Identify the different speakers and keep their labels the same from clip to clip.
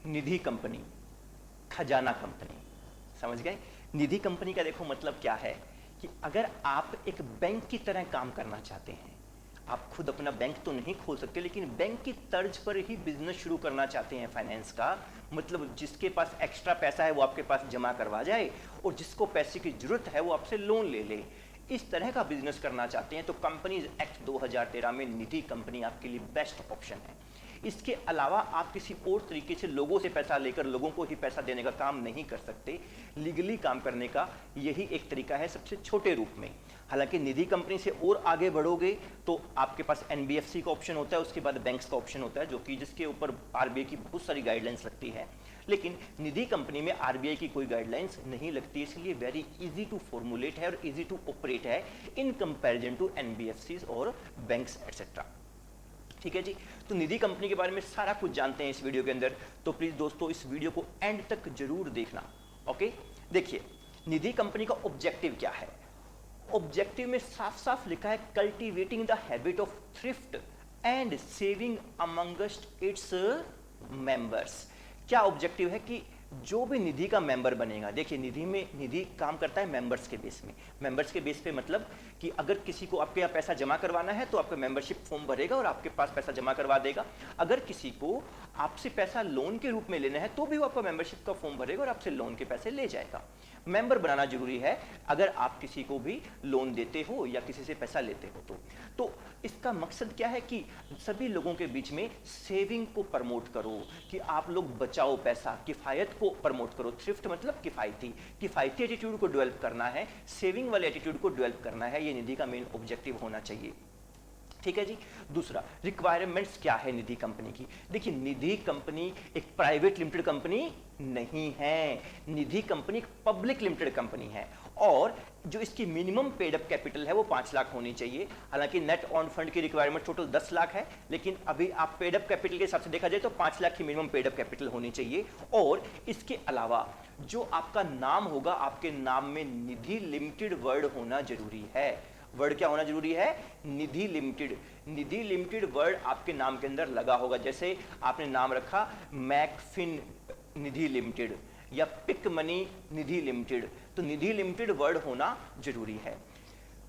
Speaker 1: निधि company, खजाना company, समझ गए? निधि कंपनी का देखो मतलब क्या है कि अगर आप एक बैंक की तरह काम करना चाहते हैं, आप खुद अपना बैंक तो नहीं खोल सकते, लेकिन बैंक की तर्ज पर ही बिजनेस शुरू करना चाहते हैं फाइनेंस का, मतलब जिसके पास एक्स्ट्रा पैसा है वो आपके पास जमा करवा जाए और जिसको पैसे की जरूरत है वो आपसे लोन ले ले, इस तरह का बिजनेस करना चाहते हैं तो कंपनीज एक्ट 2013 में निधि कंपनी आपके लिए बेस्ट ऑप्शन है। इसके अलावा आप किसी और तरीके से लोगों से पैसा लेकर लोगों को ही पैसा देने का काम नहीं कर सकते। लीगली काम करने का यही एक तरीका है सबसे छोटे रूप में। हालांकि निधि कंपनी से और आगे बढ़ोगे तो आपके पास एनबीएफसी का ऑप्शन होता है, उसके बाद बैंक्स का ऑप्शन होता है, जो कि जिसके ऊपर आरबीआई की बहुत सारी गाइडलाइंस लगती है। लेकिन निधि कंपनी में आरबीआई की कोई गाइडलाइंस नहीं लगती, इसलिए वेरी इजी टू फॉर्मुलेट है और इजी टू ऑपरेट है इन कंपैरिजन टू एनबीएफसीज और बैंक्स एटसेट्रा। ठीक है जी, तो निधि कंपनी के बारे में सारा कुछ जानते हैं इस वीडियो के अंदर, तो प्लीज दोस्तों इस वीडियो को एंड तक जरूर देखना। ओके, देखिए निधि कंपनी का ऑब्जेक्टिव क्या है। ऑब्जेक्टिव में साफ साफ लिखा है cultivating the habit of thrift and saving amongst its members. क्या ऑब्जेक्टिव है कि जो भी निधि का मेंबर बनेगा, देखिए निधि काम करता है मेंबर्स के बेस में। मेंबर्स के बेस पे मतलब कि अगर किसी को आपके यहाँ पैसा जमा करवाना है तो आपका मेंबरशिप फॉर्म भरेगा और आपके पास पैसा जमा करवा देगा। अगर किसी को आपसे पैसा लोन के रूप में लेना है तो भी वो आपका मेंबरशिप का फॉर्म भरेगा और आपसे लोन के पैसे ले जाएगा। मेंबर बनाना जरूरी है अगर आप किसी को भी लोन देते हो या किसी से पैसा लेते हो तो इसका मकसद क्या है कि सभी लोगों के बीच में सेविंग को प्रमोट करो, कि आप लोग बचाओ पैसा, किफायत को प्रमोट करो। थ्रिफ्ट मतलब किफायती एटीट्यूड को डेवलप करना है, सेविंग वाले एटीट्यूड को डेवलप करना है, ये निधि का मेन ऑब्जेक्टिव होना चाहिए। ठीक है जी। दूसरा, रिक्वायरमेंट्स क्या है निधि कंपनी की। देखिए निधि कंपनी एक प्राइवेट लिमिटेड कंपनी नहीं है, निधि कंपनी एक पब्लिक लिमिटेड कंपनी है और जो इसकी मिनिमम पेड अप कैपिटल है वो 5 लाख होनी चाहिए। हालांकि नेट ऑन फंड की रिक्वायरमेंट टोटल 10 लाख है, लेकिन अभी आप पेड अप कैपिटल के हिसाब से देखा जाए तो 5 लाख की मिनिमम पेड अप कैपिटल होनी चाहिए। और इसके अलावा जो आपका नाम होगा, आपके नाम में निधि लिमिटेड वर्ड होना जरूरी है। वर्ड क्या होना जरूरी है? निधि लिमिटेड। निधि लिमिटेड वर्ड आपके नाम के अंदर लगा होगा। जैसे आपने नाम रखा मैकफिन निधि लिमिटेड या पिक मनी निधि लिमिटेड, तो निधि लिमिटेड वर्ड होना जरूरी है।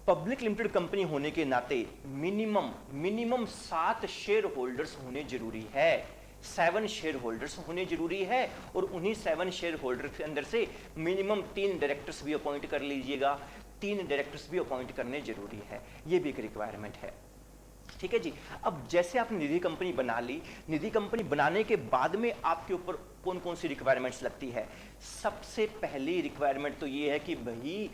Speaker 1: पब्लिक लिमिटेड कंपनी होने के नाते मिनिमम 7 शेयर होल्डर्स होने जरूरी है। 7 शेयर होल्डर्स होने जरूरी है और उन्हीं 7 शेयर होल्डर के अंदर से मिनिमम 3 डायरेक्टर्स भी अपॉइंट कर लीजिएगा। 3 डायरेक्टर्स भी अपॉइंट करने जरूरी है, ये भी एक रिक्वायरमेंट है। ठीक है जी। अब जैसे आपने निधि कंपनी बना ली, निधि कंपनी बनाने के बाद में आपके ऊपर कौन कौन सी रिक्वायरमेंट्स लगती है। सबसे पहली रिक्वायरमेंट तो ये है कि भाई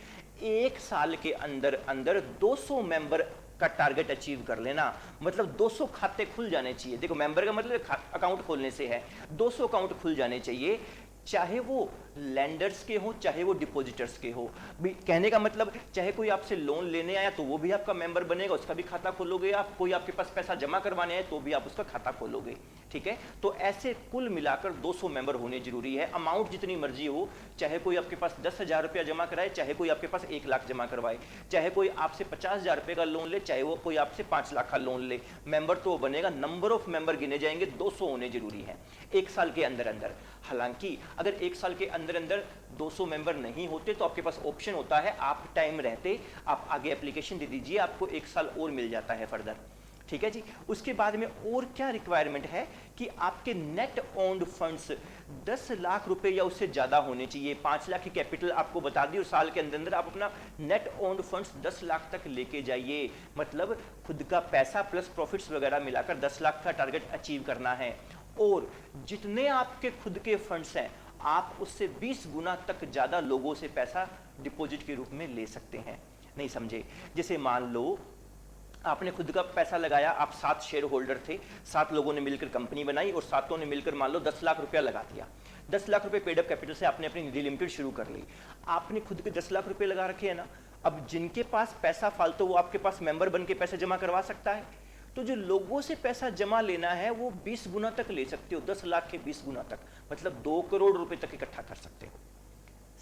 Speaker 1: 1 साल के अंदर अंदर 200 मेंबर का टारगेट अचीव कर लेना, मतलब 200 खाते खुल जाने चाहिए। देखो मेंबर का मतलब अकाउंट खोलने से है, 200 अकाउंट खुल जाने चाहिए, चाहे वो लैंडर्स के हो चाहे वो डिपॉजिटर्स के हो। भी कहने का मतलब चाहे कोई आपसे लोन लेने आया तो वो भी आपका मेंबर बनेगा, उसका भी खाता खोलोगे आप, कोई आपके पास पैसा जमा करवाने आए तो भी आप उसका खाता खोलोगे। ठीक है, तो ऐसे कुल मिलाकर 200 मेंबर होने जरूरी है। अमाउंट जितनी मर्जी हो, चाहे कोई आपके पास 10,000 रुपया जमा कराए, चाहे कोई आपके पास 1 लाख जमा करवाए, चाहे कोई आपसे 50,000 रुपये का लोन ले, चाहे वो कोई आपसे 5 लाख का लोन ले, मेंबर तो बनेगा। नंबर ऑफ मेंबर गिने जाएंगे, 200 होने जरूरी है 1 साल के अंदर अंदर। हालांकि अगर 1 साल के अंदर अंदर 200 मेंबर नहीं होते तो आपके पास ऑप्शन होता है, आप टाइम रहते आप आगे एप्लीकेशन दे दीजिए, आपको 1 साल और मिल जाता है फर्दर। ठीक है जी। उसके बाद में और क्या रिक्वायरमेंट है कि आपके नेट ओन्ड फंड्स 10 लाख रुपए या उससे ज्यादा होने चाहिए। 5 लाख की कैपिटल आपको बता दी और साल के अंदर अंदर आप अपना नेट ओन्ड फंड्स 10 लाख तक लेके जाइए, मतलब खुद का पैसा प्लस प्रॉफिट्स वगैरह मिलाकर 10 लाख का टारगेट अचीव करना है। और जितने आपके खुद के फंड्स हैं आप उससे 20 गुना तक ज्यादा लोगों से पैसा डिपॉजिट के रूप में ले सकते हैं। नहीं समझे? जैसे मान लो आपने खुद का पैसा लगाया, आप 7 शेयर होल्डर थे, 7 लोगों ने मिलकर कंपनी बनाई और 7 ने मिलकर मान लो 10 लाख रुपया लगा दिया। 10 लाख रुपए पेड अप कैपिटल से आपने अपनी निधि लिमिटेड शुरू कर ली। आपने खुद के 10 लाख रुपए लगा रखे हैं ना, अब जिनके पास पैसा फालतू वो आपके पास मेंबर बन के पैसे जमा करवा सकता है। तो जो लोगों से पैसा जमा लेना है वो 20 गुना तक ले सकते हो, 10 लाख के 20 गुना तक, मतलब 2 करोड़ रुपए तक इकट्ठा कर सकते हो।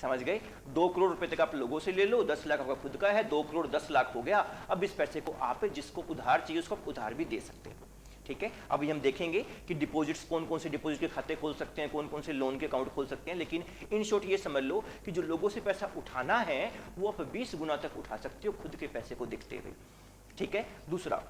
Speaker 1: समझ गए? 2 करोड़ रुपए तक आप लोगों से ले लो, 10 लाख आपका खुद का है, 2 करोड़ 10 लाख हो गया। अब इस पैसे को आप जिसको उधार चाहिए उसको उधार भी दे सकते हो। ठीक है, अभी हम देखेंगे कि डिपॉजिट्स कौन कौन से डिपॉजिट के खाते खोल सकते हैं, कौन कौन से लोन के अकाउंट खोल सकते हैं, लेकिन इन शॉर्ट ये समझ लो कि जो लोगों से पैसा उठाना है वो आप 20 गुना तक उठा सकते हो खुद के पैसे को देखते हुए। ठीक है, दूसरा,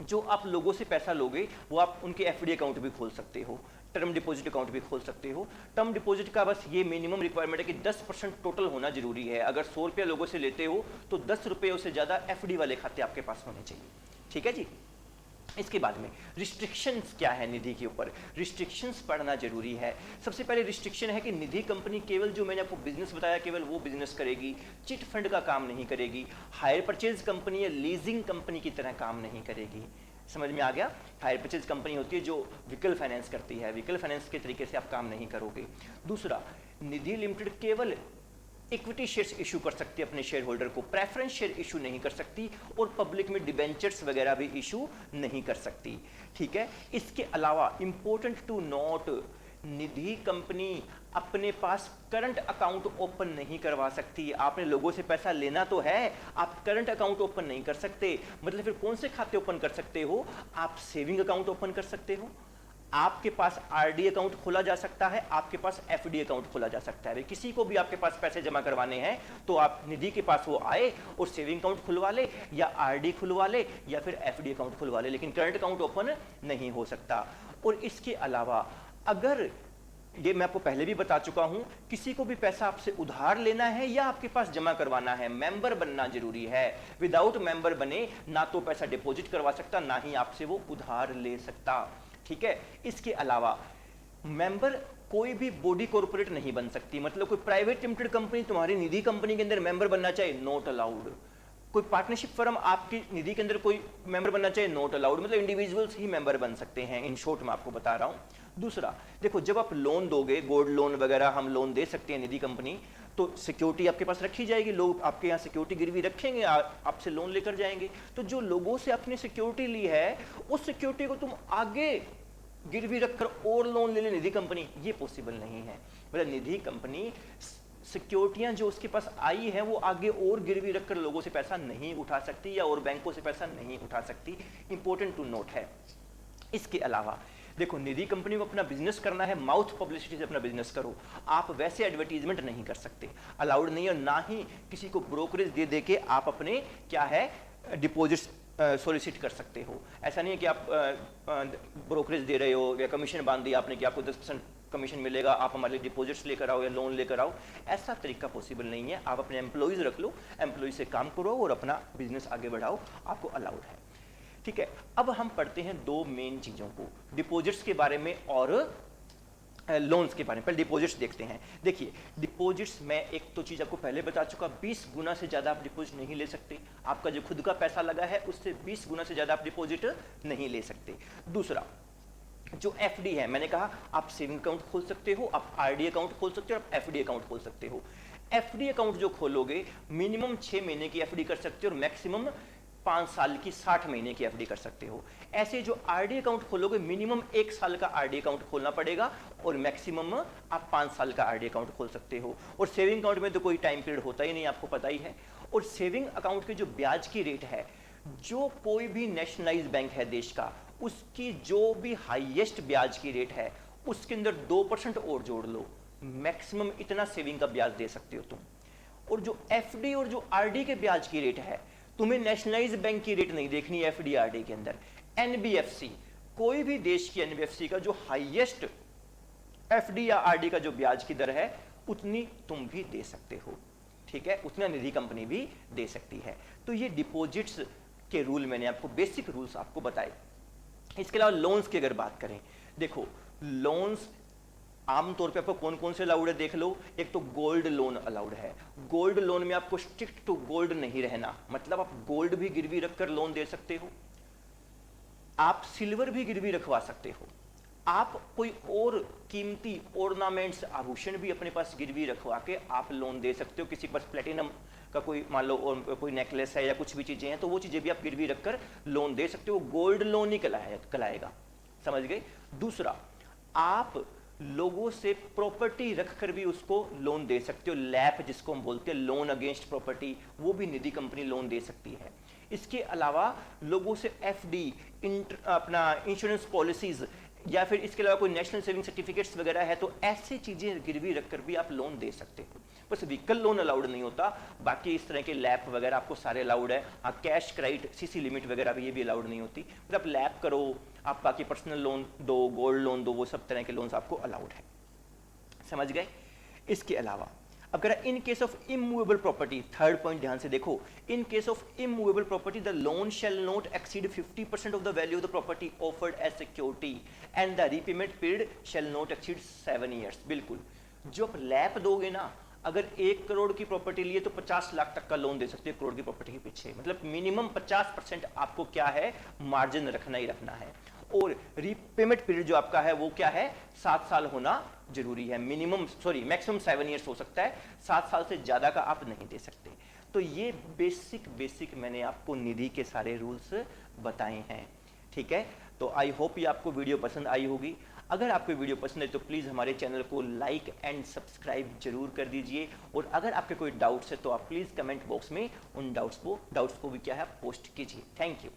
Speaker 1: जो आप लोगों से पैसा लोगे वो आप उनके एफडी अकाउंट भी खोल सकते हो, टर्म डिपॉजिट अकाउंट भी खोल सकते हो। टर्म डिपॉजिट का बस ये मिनिमम रिक्वायरमेंट है कि 10% टोटल होना जरूरी है। अगर 100 रुपये लोगों से लेते हो तो 10 रुपये से ज्यादा एफडी वाले खाते आपके पास होने चाहिए। ठीक है जी। इसके बाद में रिस्ट्रिक्शंस क्या है निधि के ऊपर, रिस्ट्रिक्शंस पढ़ना जरूरी है। सबसे पहले रिस्ट्रिक्शन है कि निधि कंपनी केवल जो मैंने आपको बिजनेस बताया केवल वो बिजनेस करेगी, चिट फंड का काम नहीं करेगी, हायर परचेज कंपनी या लीजिंग कंपनी की तरह काम नहीं करेगी। समझ में आ गया? हायर परचेज कंपनी होती है जो व्हीकल फाइनेंस करती है, व्हीकल फाइनेंस के तरीके से आप काम नहीं करोगे। दूसरा, निधि लिमिटेड केवल इक्विटी शेयर्स इशू कर सकती है अपने शेयर होल्डर को, प्रेफरेंस शेयर इशू नहीं कर सकती और पब्लिक में डिबेंचर्स वगैरह भी इशू नहीं कर सकती। ठीक है, इसके अलावा important to note, Nidhi company अपने पास करंट अकाउंट ओपन नहीं करवा सकती। आपने लोगों से पैसा लेना तो है, आप करंट अकाउंट ओपन नहीं कर सकते। मतलब फिर कौन से खाते ओपन कर सकते हो? आप सेविंग अकाउंट ओपन कर सकते हो, आपके पास आरडी अकाउंट खोला जा सकता है, आपके पास एफडी अकाउंट खोला जा सकता है। किसी को भी आपके पास पैसे जमा करवाने हैं तो आप निधि के पास वो आए और सेविंग अकाउंट खुलवा ले या आरडी खुलवा ले या फिर एफडी अकाउंट खुलवा ले, लेकिन करंट अकाउंट ओपन नहीं हो सकता। और इसके अलावा अगर, ये मैं आपको पहले भी बता चुका हूं, किसी को भी पैसा आपसे उधार लेना है या आपके पास जमा करवाना है, मेंबर बनना जरूरी है। विदाउट मेंबर बने ना तो पैसा डिपॉजिट करवा सकता, ना ही आपसे वो उधार ले सकता। ठीक है, इसके अलावा मेंबर कोई भी बॉडी कॉर्पोरेट नहीं बन सकती। मतलब कोई प्राइवेट लिमिटेड कंपनी तुम्हारी निधि कंपनी के अंदर मेंबर बनना चाहे, नॉट अलाउड। कोई पार्टनरशिप फर्म आपकी निधि के अंदर कोई मेंबर बनना चाहे, नॉट अलाउड। मतलब इंडिविजुअल्स ही मेंबर बन सकते हैं। इन शॉर्ट मैं आपको बता रहा हूं। दूसरा, देखो जब आप लोन दोगे, गोल्ड लोन वगैरह हम लोन दे सकते हैं निधि कंपनी, तो सिक्योरिटी आपके पास रखी जाएगी, लोग आपके यहाँ सिक्योरिटी गिरवी रखेंगे, आपसे लोन लेकर जाएंगे। तो जो लोगों से आपने सिक्योरिटी ली है उस सिक्योरिटी को तुम आगे गिरवी रखकर और लोन ले ले निधि कंपनी, ये पॉसिबल नहीं है। मतलब निधि कंपनी सिक्योरिटियां जो उसके पास आई है वो आगे और गिरवी रखकर लोगों से पैसा नहीं उठा सकती या और बैंकों से पैसा नहीं उठा सकती। इंपॉर्टेंट टू नोट है। इसके अलावा देखो, निधि कंपनी को अपना बिजनेस करना है, माउथ पब्लिसिटी से अपना बिजनेस करो। आप वैसे एडवर्टीजमेंट नहीं कर सकते, अलाउड नहीं है। और ना ही किसी को ब्रोकरेज दे दे के आप अपने क्या है डिपॉजिट्स सोलिसिट कर सकते हो। ऐसा नहीं है कि आप ब्रोकरेज दे रहे हो या कमीशन बांध दिया आपने कि आपको 10% कमीशन मिलेगा, आप हमारे लिए डिपॉजिट्स लेकर आओ या लोन लेकर आओ। ऐसा तरीका पॉसिबल नहीं है। आप अपने एम्प्लॉयज रख लो, एम्प्लॉय से काम करो और अपना बिजनेस आगे बढ़ाओ, आपको अलाउड है। ठीक है, अब हम पढ़ते हैं दो मेन चीजों को, डिपॉजिट्स के बारे में और लोन्स के बारे में। पहले डिपॉजिट्स देखते हैं। देखिए डिपॉजिट्स, मैं एक तो चीज आपको पहले बता चुका, 20 गुना से ज्यादा आप डिपॉजिट नहीं ले सकते। आपका जो खुद का पैसा लगा है उससे 20 गुना से ज्यादा आप डिपॉजिट नहीं ले सकते। दूसरा, जो एफडी है, मैंने कहा आप सेविंग अकाउंट खोल सकते हो, आप आरडी अकाउंट खोल सकते हो, आप एफडी अकाउंट खोल सकते हो। एफडी अकाउंट जो खोलोगे मिनिमम 6 महीने की एफडी कर सकते हो और मैक्सिमम 5 साल की 60 महीने की एफडी कर सकते हो। ऐसे जो आरडी अकाउंट खोलोगे मिनिमम 1 साल का आरडी अकाउंट खोलना पड़ेगा और मैक्सिमम आप 5 साल का आरडी अकाउंट खोल सकते हो। और सेविंग अकाउंट में तो कोई टाइम पीरियड होता ही नहीं, आपको पता ही है। और सेविंग अकाउंट के जो ब्याज की रेट है, जो कोई भी नेशनलाइज बैंक है देश का, उसकी जो भी हाईएस्ट ब्याज की रेट है उसके अंदर 2% और जोड़ लो, मैक्सिमम इतना सेविंग का ब्याज दे सकते हो तुम। और जो एफडी और जो आरडी के ब्याज की रेट है, तुम्हें नेशनलाइज बैंक की रेट नहीं देखनी है एफडी आरडी के अंदर। एनबीएफसी, कोई भी देश की एनबीएफसी का जो हाईएस्ट एफडी या आरडी का जो ब्याज की दर है उतनी तुम भी दे सकते हो। ठीक है, उतना निधि कंपनी भी दे सकती है। तो ये डिपॉजिट्स के रूल मैंने आपको, बेसिक रूल्स आपको बताए। इसके अलावा लोन्स की अगर बात करें, देखो लोन्स आमतौर पे आपको कौन कौन से अलाउड है देख लो। एक तो गोल्ड लोन अलाउड है। गोल्ड लोन में आपको स्ट्रिक्ट टू गोल्ड नहीं रहना, मतलब आप गोल्ड भी गिरवी रखकर लोन दे सकते हो, आप सिल्वर भी गिरवी रखवा सकते हो, आप कोई और कीमती ऑर्नामेंट्स आभूषण भी अपने पास गिरवी रखवा के आप लोन दे सकते हो। किसी के पास प्लेटिनम का कोई मान लो और कोई नेकलेस है या कुछ भी चीजें हैं तो वो चीजें भी आप गिरवी रखकर लोन दे सकते हो। गोल्ड लोन ही कहलाएगा, समझ गए। दूसरा, आप लोगों से प्रॉपर्टी रखकर भी उसको लोन दे सकते हो। लैप जिसको हम बोलते हैं लोन अगेंस्ट प्रॉपर्टी, वो भी निधि कंपनी लोन दे सकती है। इसके अलावा लोगों से एफडी, अपना इंश्योरेंस पॉलिसीज, या फिर इसके अलावा कोई नेशनल सेविंग सर्टिफिकेट्स वगैरह है, तो ऐसी चीजें गिरवी रखकर भी आप लोन दे सकते हो। बस व्हीकल लोन अलाउड नहीं होता, बाकी इस तरह के लैप वगैरह आपको सारे अलाउड है। हाँ, कैश क्रेडिट, सीसी लिमिट वगैरह भी ये भी अलाउड नहीं होती। मतलब आप लैप करो, आप बाकी पर्सनल लोन दो, गोल्ड लोन दो, वो सब तरह के लोन्स आपको अलाउड है। समझ गए? इसके अलावा अगर in case of immovable property, third point ध्यान से देखो, in case of immovable property the loan shall not exceed 50% of the value of the property offered as security and the repayment period shall not exceed 7 years. बिल्कुल, जो आप lap दोगे ना, अगर 1 करोड़ की प्रॉपर्टी लिए तो 50 लाख तक का लोन दे सकते हो 1 करोड़ की प्रॉपर्टी के पीछे। मतलब मिनिमम 50% आपको क्या है, मार्जिन रखना ही रखना है। और रीपेमेंट पीरियड जो आपका है वो क्या है, 7 साल होना जरूरी है। मैक्सिमम 7 ईयर्स हो सकता है, 7 साल से ज्यादा का आप नहीं दे सकते। तो ये बेसिक मैंने आपको निधि के सारे रूल्स बताए हैं। ठीक है, तो आई होप ये आपको वीडियो पसंद आई होगी। अगर आपको वीडियो पसंद है तो प्लीज़ हमारे चैनल को लाइक एंड सब्सक्राइब जरूर कर दीजिए। और अगर आपके कोई डाउट्स है तो आप प्लीज़ कमेंट बॉक्स में उन डाउट्स को भी क्या है पोस्ट कीजिए। Thank you.